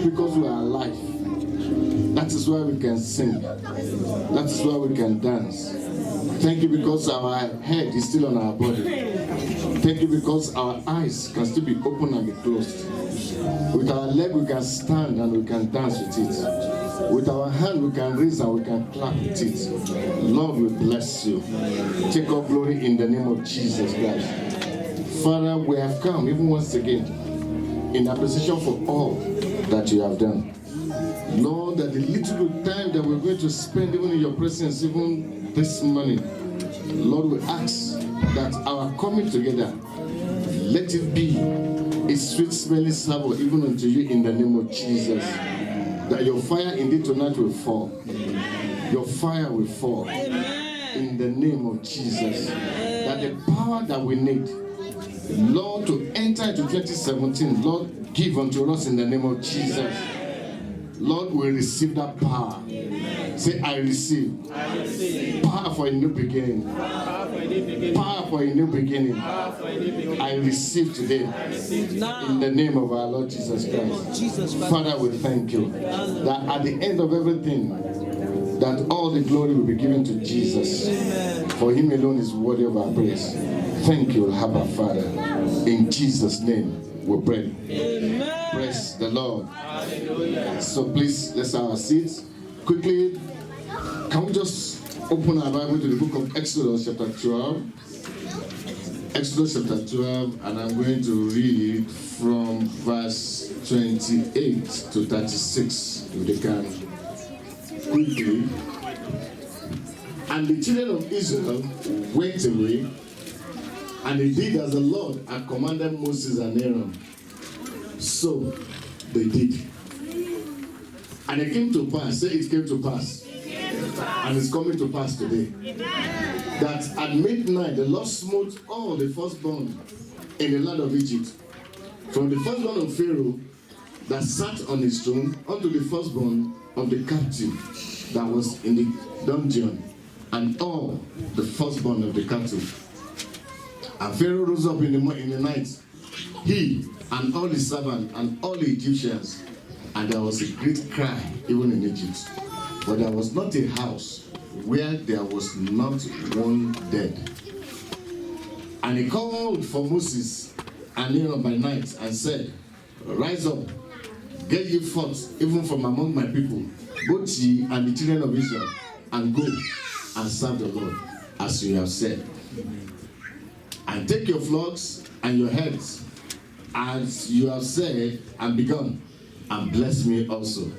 you because we are alive. That is why we can sing. That is why we can dance. Thank you because our head is still on our body. Thank you because our eyes can still be open and be closed. With our leg we can stand and we can dance with it. With our hand we can raise and we can clap with it. Lord, we bless you. Take all glory in the name of Jesus Christ. Father, we have come even once again in appreciation for all that you have done. Lord, that the little time that we're going to spend even in your presence, even this morning, Lord, we ask that our coming together, let it be a sweet smelling savour even unto you in the name of Jesus. That your fire indeed tonight will fall. Your fire will fall in the name of Jesus. That the power that we need, Lord, to enter into 2017, Lord, give unto us in the name of Jesus. Lord, we receive that power. Say, I receive. Power for a new beginning. Power for a new beginning. I receive today in the name of our Lord Jesus Christ. Father, we thank you that at the end of everything, that all the glory will be given to Jesus. For him alone is worthy of our praise. Thank you, Abba Father. In Jesus' name we pray. Amen. Praise the Lord. Hallelujah. So please, let's have our seats. Quickly, can we just open our Bible to the book of Exodus chapter 12. Exodus chapter 12, and I'm going to read from verse 28 to 36, if they can. Quickly. And the children of Israel went away, and they did as the Lord had commanded Moses and Aaron. So they did. And it came to pass, say it came to pass. And it's coming to pass today. That at midnight the Lord smote all the firstborn in the land of Egypt, from the firstborn of Pharaoh that sat on his throne unto the firstborn of the captive that was in the dungeon, and all the firstborn of the cattle. And Pharaoh rose up in the night, he and all his servants and all the Egyptians, and there was a great cry even in Egypt. But there was not a house where there was not one dead. And he called for Moses and Aaron by night and said, Rise up, get ye forth even from among my people, both ye and the children of Israel, and go and serve the Lord, as you have said. And take your flocks and your heads, as you have said, and begun, and bless me also.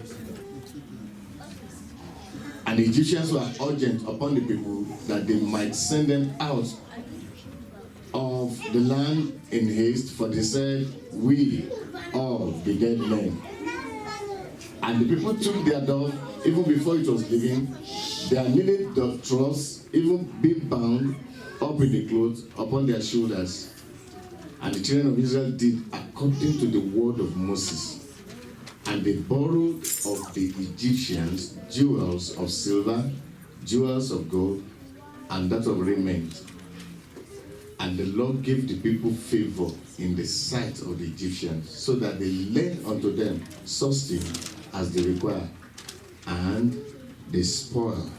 And the Egyptians were urgent upon the people that they might send them out of the land in haste, for they said, We all be dead men. And the people took their dove, even before it was living, their kneaded troughs, even being bound up with the clothes upon their shoulders. And the children of Israel did according to the word of Moses. And they borrowed of the Egyptians jewels of silver, jewels of gold, and that of raiment. And the Lord gave the people favor in the sight of the Egyptians, so that they lent unto them such things as they require, and they spoil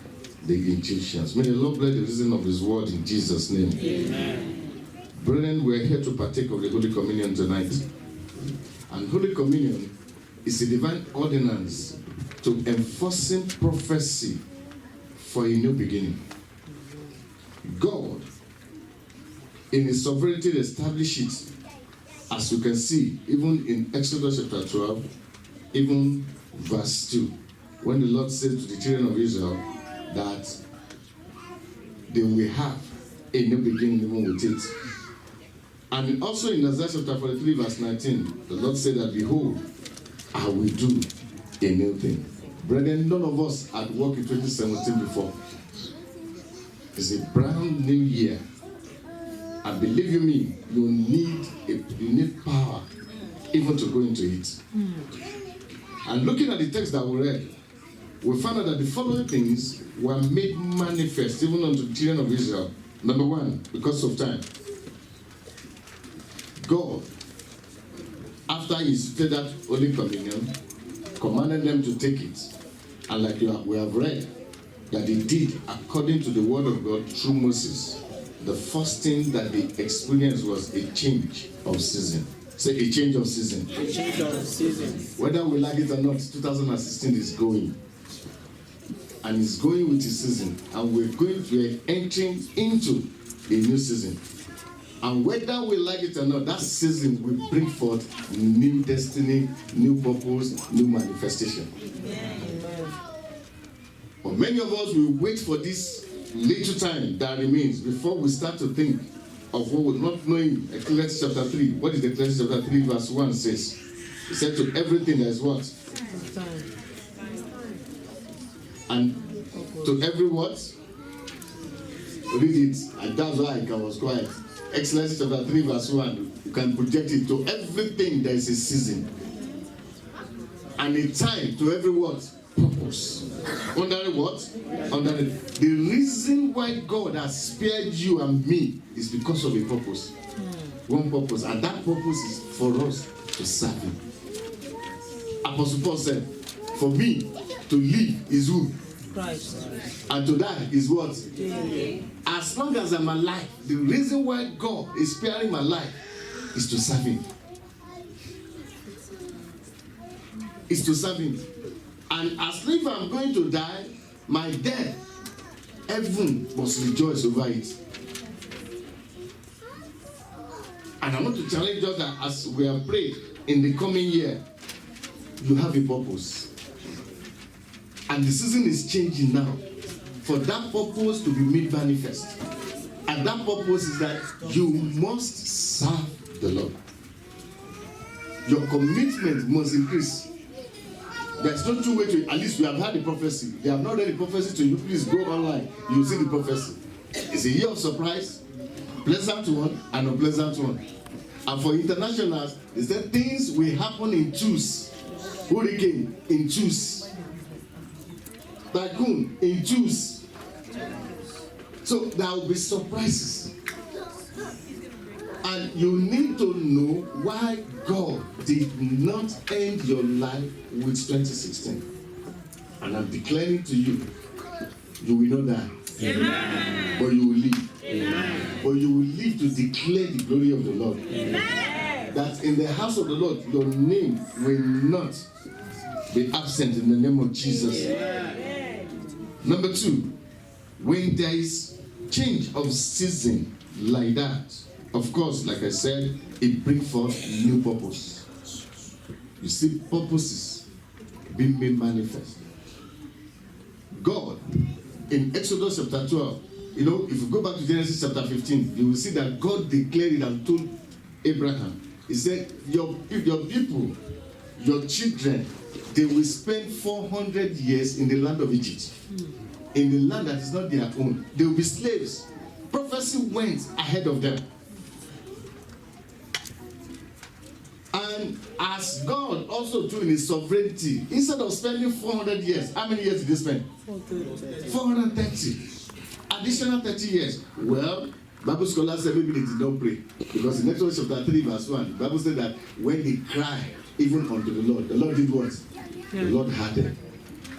the Egyptians. May the Lord bless the reason of his word in Jesus' name. Amen. Brethren, we're here to partake of the Holy Communion tonight. And Holy Communion is a divine ordinance to enforcing prophecy for a new beginning. God, in his sovereignty, established it, as you can see, even in Exodus chapter 12, even verse 2, when the Lord said to the children of Israel that they will have a new beginning even with it. And also in Isaiah chapter 43, verse 19, the Lord said that, Behold, I will do a new thing. Brethren, none of us had worked in 2017 before. It's a brand new year. And believe you me, you need power even to go into it. And looking at the text that we read, we found out that the following things were made manifest even unto the children of Israel. Number one, because of time. God, after he instituted that Holy Communion, commanded them to take it. And like we have read, that they did according to the word of God through Moses. The first thing that they experienced was a change of season. Say a change of season. A change of season. Whether we like it or not, 2016 is going. And it's going with the season. And we're entering into a new season. And whether we like it or not, that season will bring forth new destiny, new purpose, new manifestation. Amen. But many of us will wait for this little time that remains before we start to think of what we're not knowing. Ecclesiastes chapter 3. What is Ecclesiastes chapter 3 verse 1 says? It said to everything there is what? And to every what? Read it. And that's why I was quiet. Ecclesiastes chapter 3 verse 1. You can project it. To everything there is a season. And a time to every what? Purpose. Under what? Under the reason why God has spared you and me is because of a purpose. One purpose. And that purpose is for us to serve Him. Apostle Paul said, for me to live is who? Christ. And to die is what? As long as I'm alive, the reason why God is sparing my life is to serve Him. Is to serve Him. And as if I'm going to die, my death, heaven must rejoice over it. And I want to challenge us that as we have prayed in the coming year, you have a purpose. And the season is changing now for that purpose to be made manifest. And that purpose is that you must serve the Lord. Your commitment must increase. There's no two way to it. At least we have had the prophecy. They have not read the prophecy to you. Please go online. You'll see the prophecy. It's a year of surprise, pleasant one and unpleasant one. And for internationals, they said things will happen in twos. Hurricane in twos. Tycoon in twos. So there will be surprises. And you need to know why God did not end your life with 2016. And I'm declaring to you, you will not die. Amen. But you will live. Amen. But you will live to declare the glory of the Lord. Amen. That in the house of the Lord, your name will not be absent in the name of Jesus. Amen. Number 2, when there is change of season like that, of course, like I said, it brings forth new purpose. You see, purposes being made manifest. God, in Exodus chapter 12, you know, if you go back to Genesis chapter 15, you will see that God declared it and told Abraham, He said, your people, your children, they will spend 400 years in the land of Egypt. In the land that is not their own. They will be slaves. Prophecy went ahead of them. And as God also too in His sovereignty, instead of spending 400 years, how many years did they spend? 430. Additional 30 years. Well, Bible scholars say maybe they did not pray. Because in Exodus chapter 3 verse 1, the Bible said that when they cried even unto the Lord did what? The Lord heard them.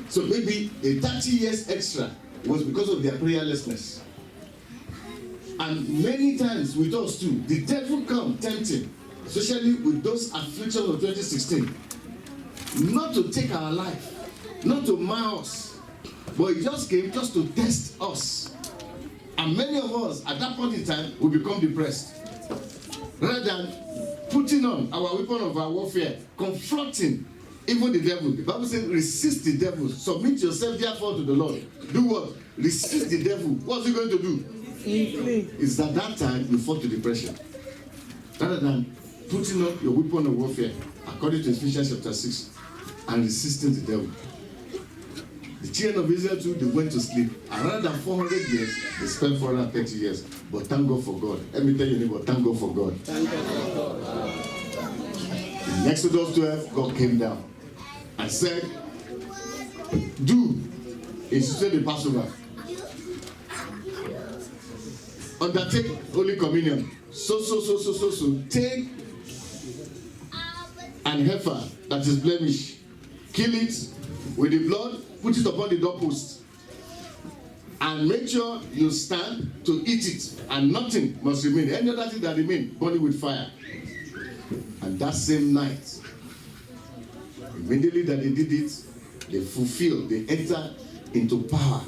So maybe the 30 years extra was because of their prayerlessness. And many times with us too, the devil come tempting, especially with those afflictions of 2016, not to take our life, not to mar us, but it just came just to test us. And many of us at that point in time will become depressed. Rather than putting on our weapon of our warfare, confronting even the devil. The Bible says, resist the devil. Submit yourself therefore to the Lord. Do what? Resist the devil. What's he going to do? It's at that time you fall to depression. Rather than putting on your weapon of warfare, according to Ephesians chapter 6, and resisting the devil. The children of Israel too, they went to sleep. And rather than 400 years, they spent 430 years. But thank God for God. Let me tell you, neighbor, thank God for God. Thank God for God. In Exodus 12, God came down and said, do, institute the Passover. Undertake Holy Communion. So. Take an heifer that is blemished. kill it with the blood, put it upon the doorpost, and make sure you stand to eat it, and nothing must remain. Any other thing that remain, burn it with fire. And that same night, immediately that they did it, they fulfilled, they entered into power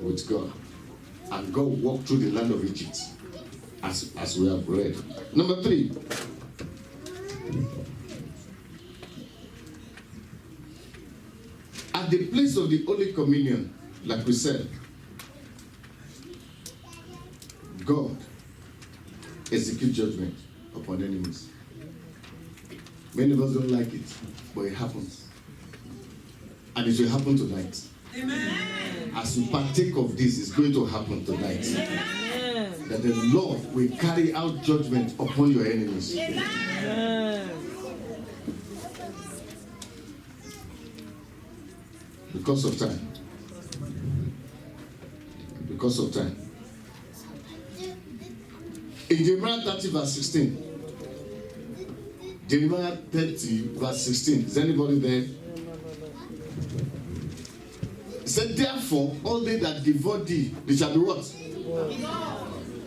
with God. And God walked through the land of Egypt, as we have read. Number 3. At the place of the Holy Communion, like we said, God executes judgment upon enemies. Many of us don't like it, but it happens. And it will happen tonight. Amen. As we partake of this, it's going to happen tonight. Amen. That the Lord will carry out judgment upon your enemies. Amen. Because of time. Because of time. In Jeremiah 30 verse 16. Jeremiah 30 verse 16. Is anybody there? It said, therefore, all they that devour thee, they shall be what?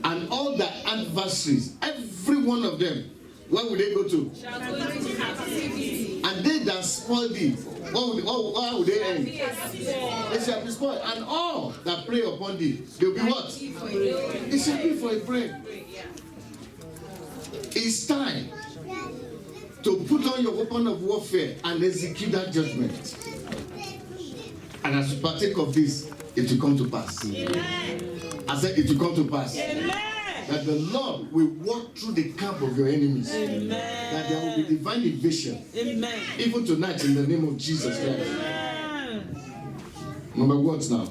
And all thy adversaries, every one of them, where will they go to? And they that spoil thee, where will they end? They shall be spoiled. And all that prey upon thee, they will be what? It shall be for a prey. It's time to put on your weapon of warfare and execute that judgment. And as you partake of this, it will come to pass. Amen. I said it will come to pass. Amen. That the Lord will walk through the camp of your enemies. Amen. That there will be divine invasion. Amen. Even tonight in the name of Jesus Christ. Amen. Number what now?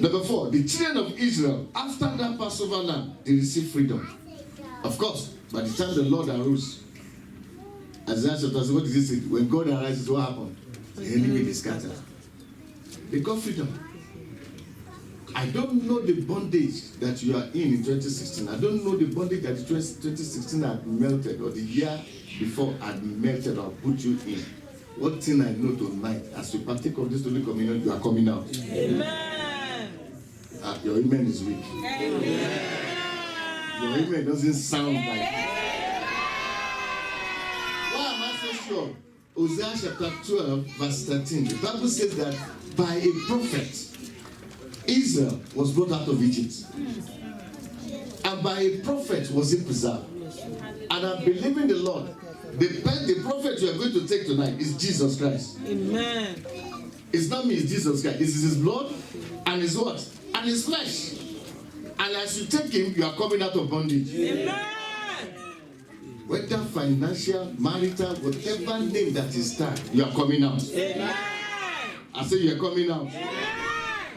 Number 4. The children of Israel, after that Passover lamb, they received freedom. Of course, by the time the Lord arose, Isaiah chapter 6, what did he say? When God arises, what happened? The enemy is scattered. They got freedom. I don't know the bondage that you are in 2016. I don't know the bondage that 2016 had melted, or the year before had melted or put you in. One thing I know tonight, as you partake of this Holy Communion, you are coming out. Amen. Your amen is weak. Amen. Your amen doesn't sound like it. Why am I so sure? Hosea chapter 12, verse 13. The Bible says that by a prophet, Israel was brought out of Egypt. And by a prophet was it preserved. And I'm believing the Lord. The prophet you are going to take tonight is Jesus Christ. Amen. It's not me, it's Jesus Christ. This is his blood and his what? And his flesh. And as you take him, you are coming out of bondage. Amen. Whether financial, marital, whatever name that is tied, you are coming out. Amen. I say you are coming out. Amen.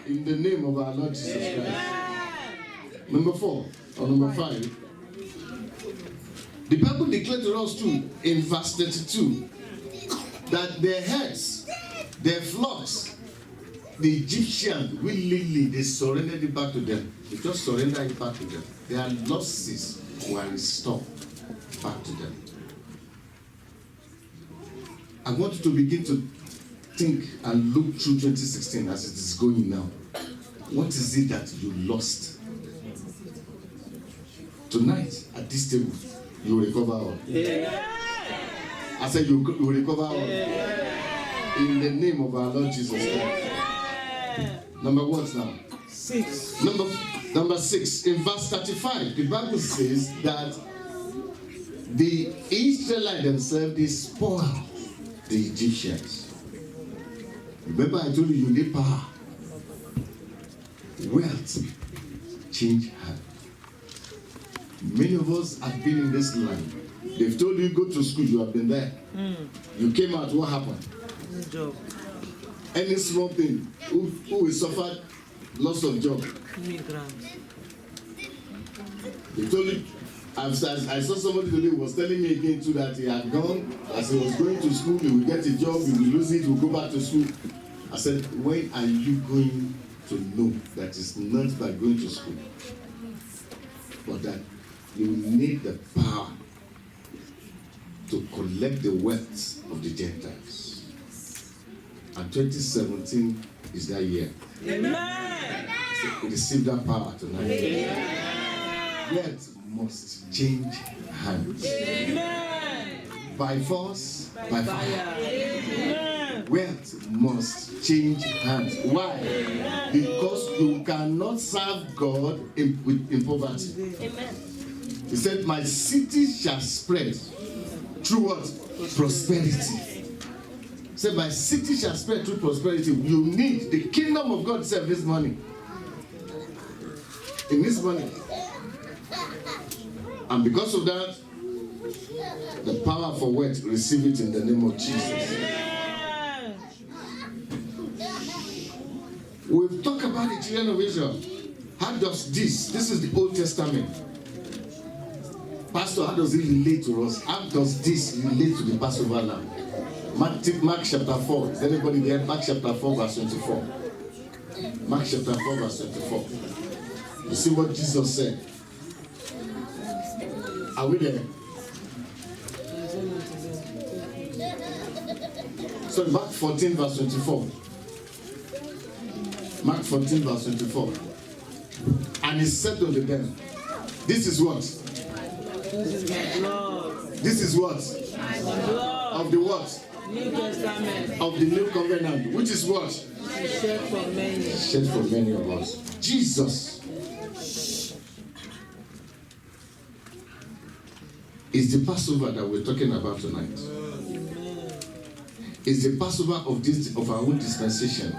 In the name of our Lord Jesus Christ. Amen. Number 4 or number 5. The Bible declared to us too in verse 32 that their herds, their flocks, the Egyptians willingly they surrendered it back to them. They just surrendered it back to them. Their losses were restored back to them. I want you to begin to think and look through 2016 as it is going now. What is it that you lost? Tonight, at this table, you will recover all. Yeah. I said you will recover all. Yeah. In the name of our Lord Jesus Christ. Yeah. Number what now? 6. Number 6. In verse 35, the Bible says that the Israelites themselves, they spoiled the Egyptians. Remember I told you need power. Wealth change hand. Many of us have been in this land. They've told you go to school, you have been there. You came out, what happened? Job. Any small thing, who will suffer loss of job? Immigrants. They told you, I saw somebody today who was telling me again too that he had gone, as he was going to school, he will get a job, he will lose it, he will go back to school. I said, when are you going to know that it's not by going to school, but that you need the power to collect the wealth of the Gentiles? And 2017 is that year. Amen. So receive that power tonight. Wealth must change hands. Amen. By force, by fire. Amen. Wealth must change hands. Why? Because you cannot serve God in poverty. Amen. He said, my city shall spread through what? Prosperity. He said, my city shall spread through prosperity. You need the kingdom of God serve this morning. In this morning. And because of that, the power for wealth, receive it in the name of Jesus. We've talked about the children of Israel. How does this is the Old Testament. Pastor, how does it relate to us? How does this relate to the Passover lamb? Mark chapter 4. Is anybody there? Mark chapter 4 verse 24. Mark chapter 4 verse 24. You see what Jesus said? Are we there? So Mark 14 verse 24. Mark 14 verse 24. And he said unto them, this is what? This is my blood. This is what? My blood. Of the what? New Testament. Of the new covenant. Which is what? Shed for many. Shed for many of us. Jesus is the Passover that we're talking about tonight. Is the Passover of our own dispensation.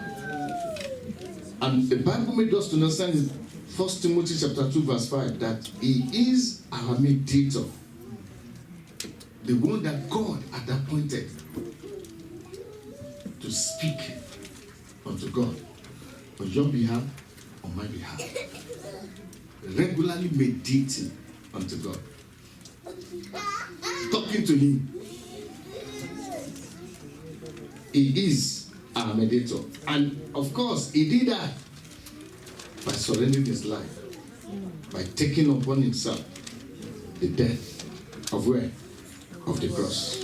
And the Bible made us to understand in 1 Timothy chapter 2 verse 5 that he is our mediator. The one that God had appointed to speak unto God on your behalf, on my behalf. Regularly meditating unto God. Talking to him. He is our mediator. And of course, he did that by surrendering his life. By taking upon himself the death of where? Of the cross.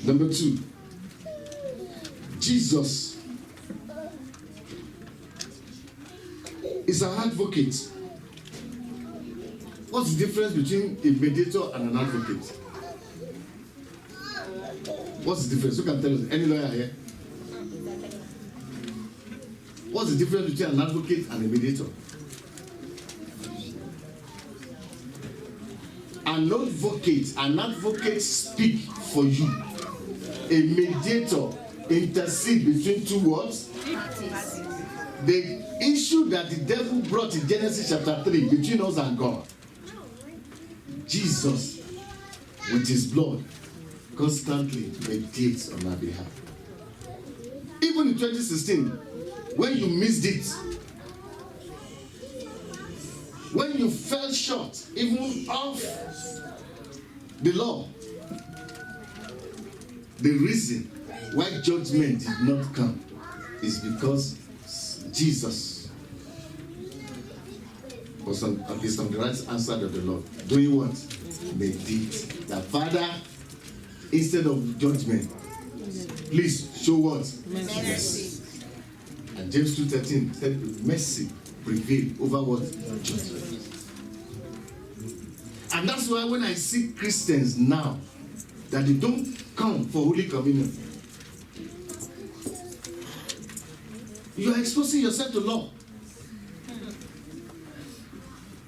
Number 2. Jesus is an advocate. What's the difference between a mediator and an advocate? What's the difference? Who can tell us? Any lawyer here? What's the difference between an advocate and a mediator? An advocate speak for you. A mediator intercede between two words. The issue that the devil brought in Genesis chapter 3 between us and God. Jesus, with his blood, constantly mediates on our behalf. Even in 2016, when you missed it, when you fell short, even of the law, the reason why judgment did not come is because Jesus was on the right hand side of the Lord. Doing what? Meditate. The Father, instead of judgment, please show what? Mercy. And James 2:13 said, mercy prevail over what? Judgment. And that's why when I see Christians now, that they don't come for Holy Communion, you are exposing yourself to law.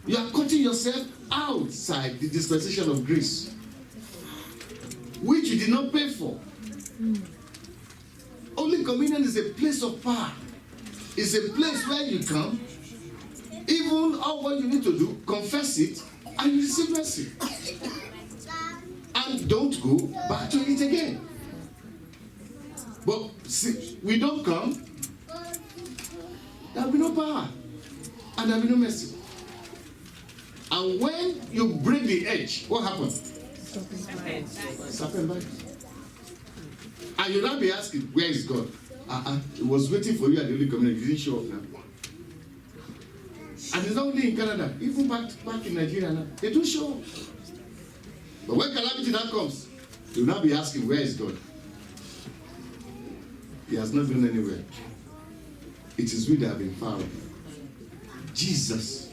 You are cutting yourself outside the dispensation of grace, which you did not pay for. Holy Communion is a place of power. It's a place where you come, even all what you need to do, confess it, and you receive mercy. And don't go back to it again. But see, we don't come, there will be no power, and there will be no mercy. And when you break the edge, what happens? Serpent bite. And you'll not be asking, where is God? He was waiting for you at the Holy Communion. He didn't show up now. And it's not only in Canada, even back in Nigeria now, they do show up. But when calamity now comes, you'll not be asking, where is God? He has not been anywhere. It is we that have been found. Jesus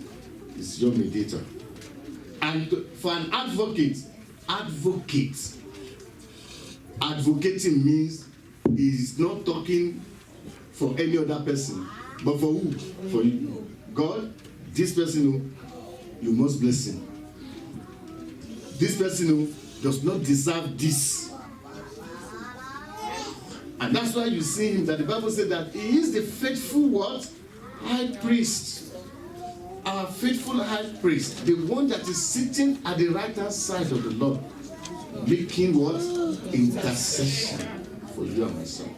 is your mediator. And for an advocate, advocating means he is not talking for any other person, but for who? For you. God, this person, you must bless him. This person does not deserve this. And that's why you see him, that the Bible said that he is the faithful what? High priest. Our faithful high priest. The one that is sitting at the right hand side of the Lord. Making what? Intercession for you and myself.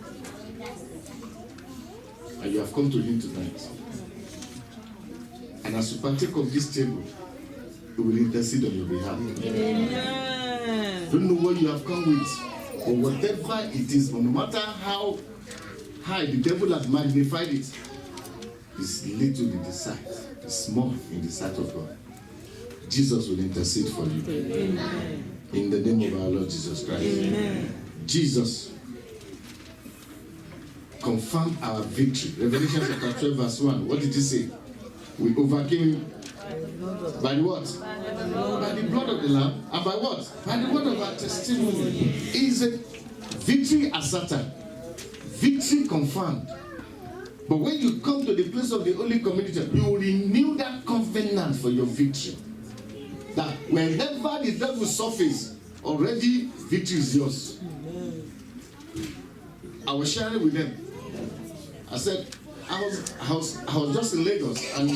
And you have come to him tonight. And as you partake of this table, he will intercede on your behalf. Amen. Don't know what you have come with, or whatever it is, but no matter how high the devil has magnified it, it's little in the sight, it's small in the sight of God. Jesus will intercede for you. Amen. In the name of our Lord Jesus Christ. Amen. Jesus confirmed our victory. Revelation chapter 12 verse 1. What did he say? We overcame by what? By the blood of the Lamb. And by what? By the word of our testimony. It is a victory asserted. Victory confirmed. But when you come to the place of the Holy Communion, you renew that covenant for your victory. That whenever the devil suffers, already victory is yours. I was sharing with them. I said, I was just in Lagos, and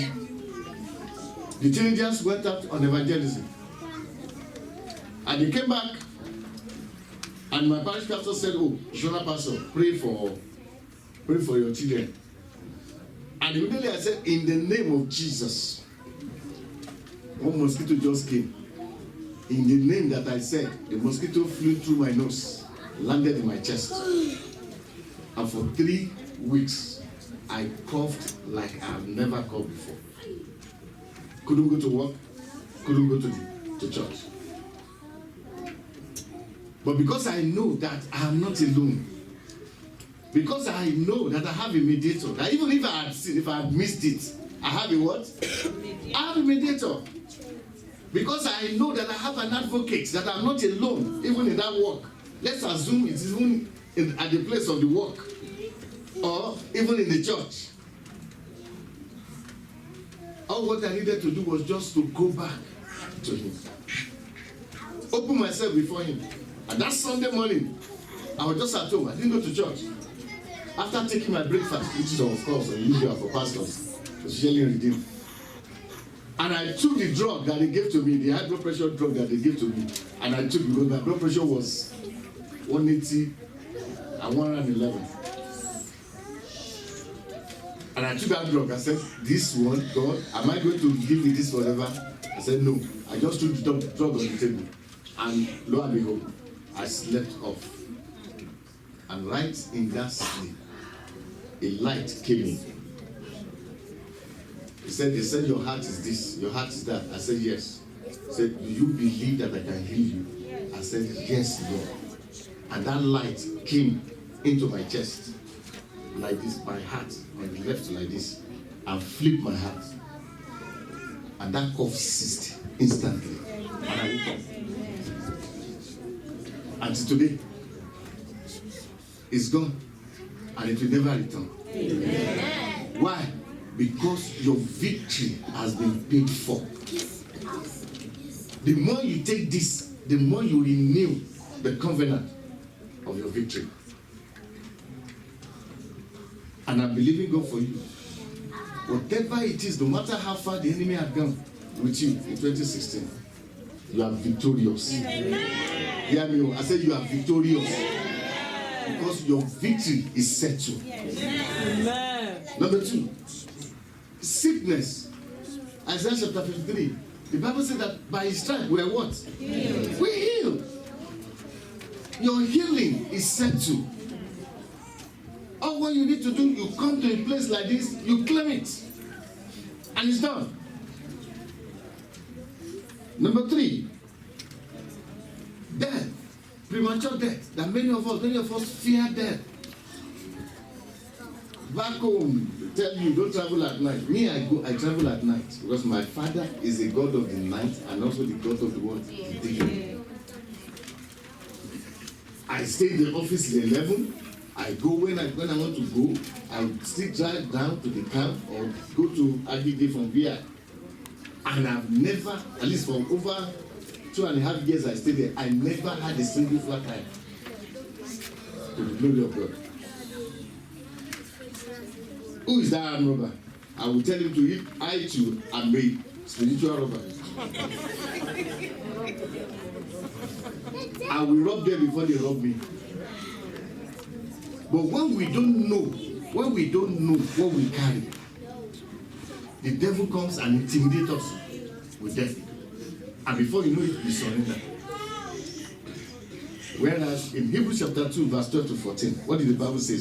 the teenagers went out on evangelism. And they came back, and my parish pastor said, "Oh, Shona Pastor, pray for your children." And immediately I said, "In the name of Jesus." One mosquito just came. In the name that I said, the mosquito flew through my nose, landed in my chest. And for 3 weeks, I coughed like I've never coughed before. Couldn't go to work, couldn't go to church. But because I know that I am not alone, because I know that I have a mediator, that even if I had sinned, if I had missed it, I have a what? I have a mediator. Because I know that I have an advocate, that I'm not alone, even in that work. Let's assume it's even at the place of the work, or even in the church. All what I needed to do was just to go back to him. Open myself before him. And that Sunday morning, I was just at home. I didn't go to church. After taking my breakfast, which is of course unusual for pastors, especially redeemed. And I took the drug that they gave to me, the high blood pressure drug that they gave to me, and I took, because my blood pressure was 180 and 111. And I took that drug. I said, "This one, God, am I going to live with this forever?" I said, "No." I just took the drug on the table. And lo and behold, I slept off. And right in that sleep, a light came in. They said, "Your heart is this, your heart is that." I said, "Yes." He said, "Do you believe that I can heal you?" I said, "Yes, Lord." And that light came into my chest, like this, my heart on the left like this, and flipped my heart. And that cough ceased instantly. And I woke up. Until today, it's gone. And it will never return. Amen. Why? Because your victory has been paid for. The more you take this, the more you renew the covenant of your victory. And I'm believing God for you. Whatever it is, no matter how far the enemy had gone with you in 2016, you are victorious. Hear me, I said you are victorious. Because your victory is settled. Amen. Number 2, sickness. Isaiah chapter 53. The Bible said that by his stripes we are what? Healed. We heal. Your healing is settled. All what you need to do, you come to a place like this, you claim it, and it's done. Number 3, death, premature death. That many of us fear death. back home tell you don't travel at night. Me, I travel at night because my father is a God of the night and also the God of the what? The day. I stay in the office till 11. I go when I want to go. I still drive down to the camp or go to Agege from here. And I've never, at least for over 2.5 years I stayed there, I never had a single flat tire. To the glory of God. Who is that armed robber? I will tell him to eat. I too am a spiritual robber. I will rob them before they rob me. But when we don't know what we carry, the devil comes and intimidates us with death. And before you know it, we surrender. Whereas in Hebrews chapter 2, verse 12 to 14, what did the Bible say?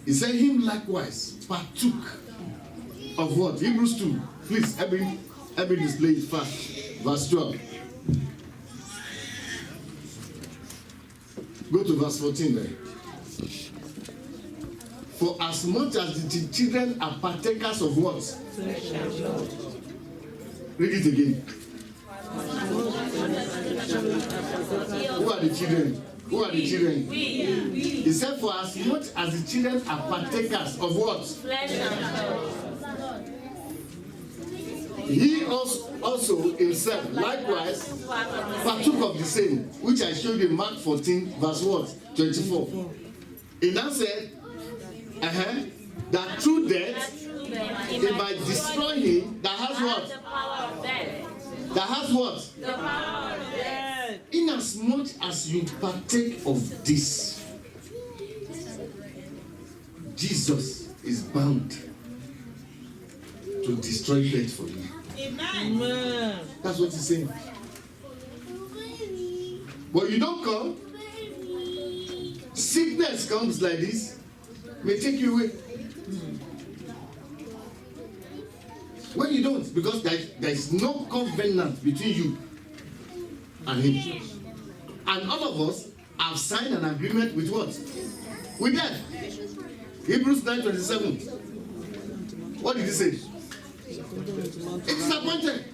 It said, him likewise partook of what? Hebrews 2. Please, every display it fast. Verse 12. Go to verse 14 then. For as much as the children are partakers of what? Read it again. Who are the children? Who are the children? He said, for as much as the children are partakers of what? Flesh and blood. He also himself likewise partook of the same, which I showed you in Mark 14, verse what? 24. He now said, that through death, he might destroy him that has what? That has what? The power of death. Inasmuch as you partake of this, Jesus is bound to destroy death for you. Amen. That's what he's saying. But you don't come, sickness comes like this, may take you away. When you don't, because there is no covenant between you and him. And all of us have signed an agreement with what? With death. Hebrews 9:27. What did he say? It is appointed.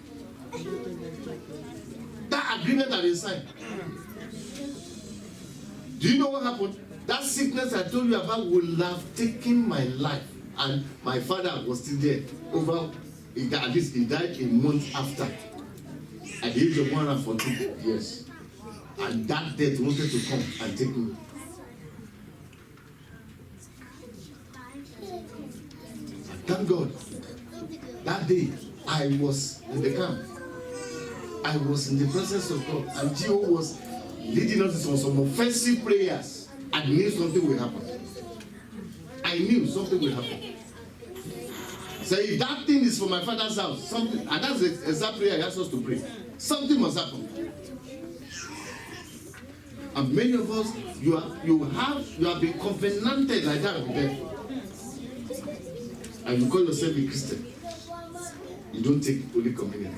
That agreement that is signed. Do you know what happened? That sickness I told you about would have taken my life, and my father was still there. At least he died a month after, at the age of 114 years. And that death wanted to come and take me. Thank God. That day, I was in the camp. I was in the presence of God. And Gio was leading us in some offensive prayers. I knew something will happen. I knew something will happen. So if that thing is for my father's house, something, and that's the exact prayer he asked us to pray. Something must happen. And many of us, you have been covenanted like that with them. And you call yourself a Christian. You don't take Holy Communion.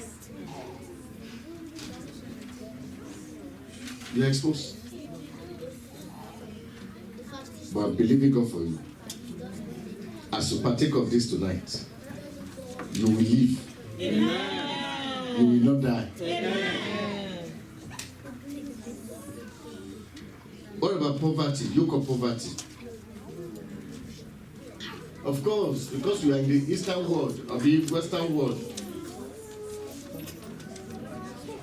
You're exposed. But I'm believing God for you. As you partake of this tonight, you will live. Amen. You will not die. Amen. What about poverty? Yoke of poverty. Of course, because you are in the Eastern world or the Western world,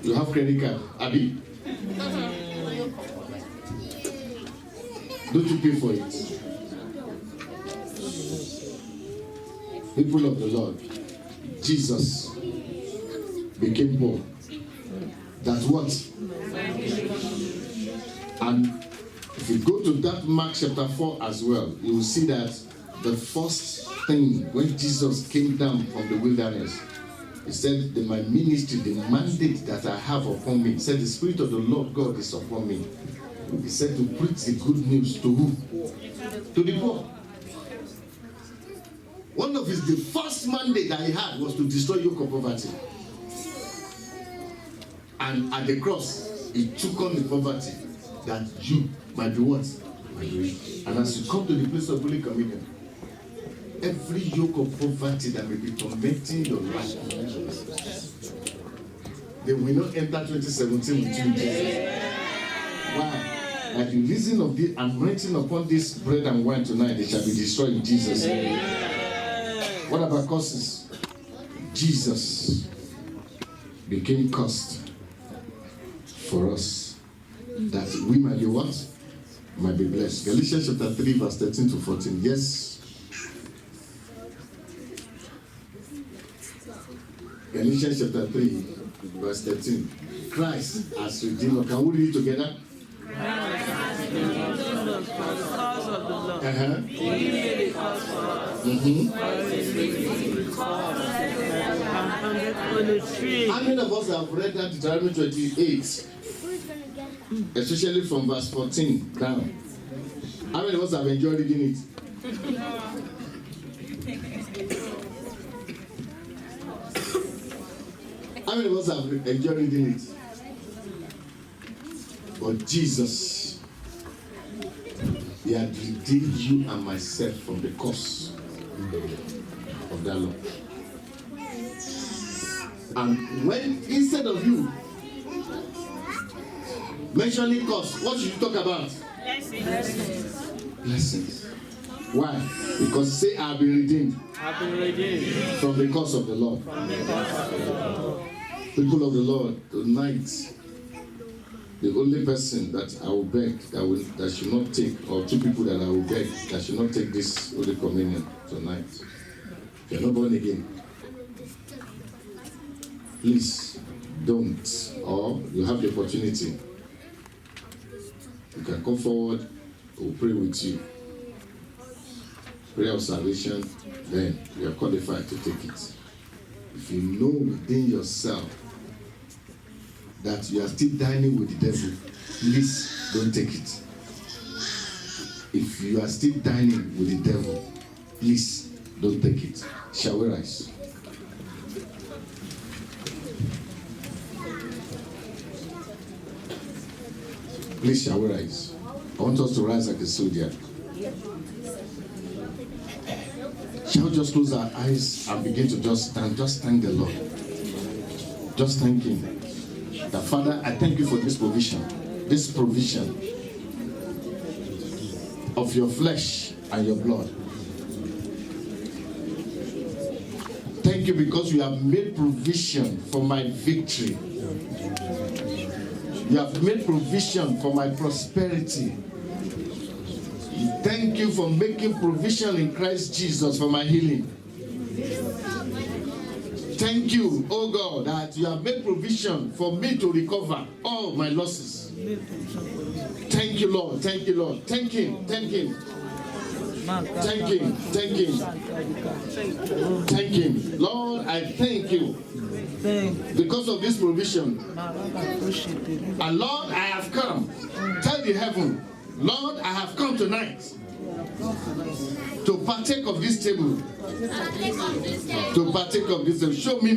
you have credit card. Abi? Don't you pay for it? People of the Lord, Jesus became poor. That's what? And if you go to that Mark chapter 4 as well, you will see that the first thing when Jesus came down from the wilderness, he said, my ministry, the mandate that I have upon me, he said, the Spirit of the Lord God is upon me. He said to preach the good news to who? To the poor. One of the first mandate that he had was to destroy yoke of poverty. And at the cross, he took on the poverty that you might be what? And as you come to the place of Holy Communion, every yoke of poverty that may be tormenting your life, they will not enter 2017 with you, Jesus. Why? By the reason of the anointing upon this bread and wine tonight, they shall be destroyed in Jesus' name. What about curses? Jesus became cursed for us, that we might be what? Might be blessed. Galatians chapter 3, verse 13 to 14. Yes. Galatians chapter 3, verse 13. Christ has redeemed. Can we read it together? Because of the Lord. He made a cause for us. On the tree. How many of us have read that Deuteronomy 28? Especially from verse 14 down. How many of us have enjoyed reading it? How many of us have enjoyed reading it? But Jesus, He had redeemed you and myself from the curse of that law. And when, instead of you mentioning curse, what should you talk about? Blessings. Why? Because say, I have been redeemed. From the curse of the Lord. People of the Lord, tonight, the only person that I will beg that should not take, or two people that I will beg that should not take this Holy Communion tonight, if you're not born again, please don't. Or you have the opportunity, you can come forward, we'll pray with you. Prayer of salvation, then you are qualified to take it. If you know within yourself that you are still dining with the devil, please don't take it. If you are still dining with the devil, please don't take it. Shall we rise? Please, shall we rise? I want us to rise like a soldier. Shall we just close our eyes and begin to just thank the Lord? Just thank Him. That Father, I thank you for this provision of your flesh and your blood. Thank you because you have made provision for my victory. You have made provision for my prosperity. Thank you for making provision in Christ Jesus for my healing. Thank you, oh God, that you have made provision for me to recover all my losses. Thank you, Lord. Thank you, Lord. Thank Him. Thank Him. Thank Him. Thank Him. Thank Him. Lord, I thank you because of this provision. And Lord, I have come. Tell the heaven, Lord, I have come tonight to partake of this table. To partake of this table. Show me